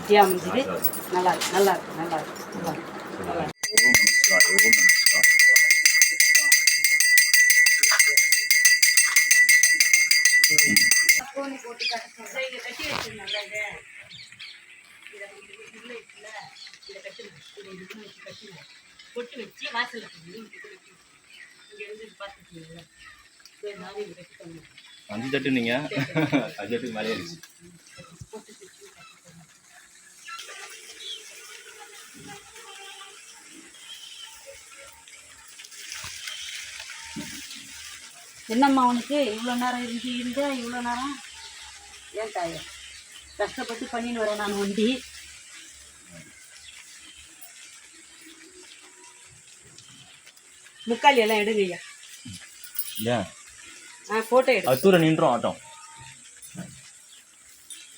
பக்தியாக அமைஞ்சுது. நல்லா இருக்கு, நல்லா இருக்கு, நல்லா இருக்கு, நல்லா இருக்கு, நல்லா இருக்கு. பொட்டு வச்சு வாசல் அஞ்சு தட்டு நீங்க அஞ்சு தட்டுக்கு மேலே இருந்துச்சு. என்னம்மா உனக்கு இவ்வளோ நேரம் இருந்த இவ்வளோ நேரம் ஏன் தாயா கஷ்டப்பட்டு பண்ணின்னு வரேன் நான் வண்டி. முக்காலி எல்லாம் எடுங்க ஐயா. ஏன் ஃபோட்டோ எடு. அது தூர நின்றோம் ஆட்டம்.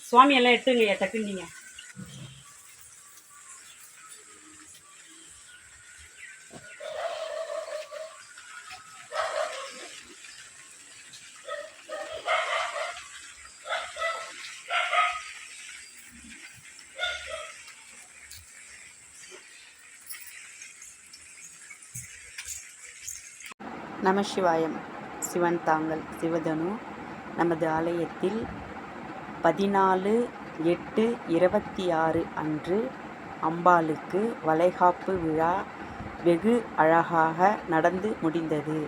சுவாமி எல்லாம் எடுத்துங்க ஐயா டக்குன்னு நீங்கள். நமசிவாயம். சிவன் தாங்கள் சிவதனு நமது ஆலயத்தில் 14/8/26 அன்று அம்பாளுக்கு வளைகாப்பு விழா வெகு அழகாக நடந்து முடிந்தது.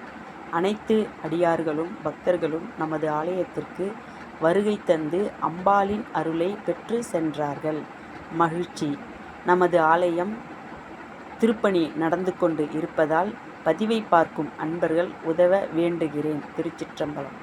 அனைத்து அடியார்களும் பக்தர்களும் நமது ஆலயத்திற்கு வருகை தந்து அம்பாளின் அருளை பெற்று சென்றார்கள். மகிழ்ச்சி. நமது ஆலயம் திருப்பணி நடந்து கொண்டு இருப்பதால் பதிவை பார்க்கும் அன்பர்கள் உதவ வேண்டுகிறேன். திருச்சிற்றம்பலம்.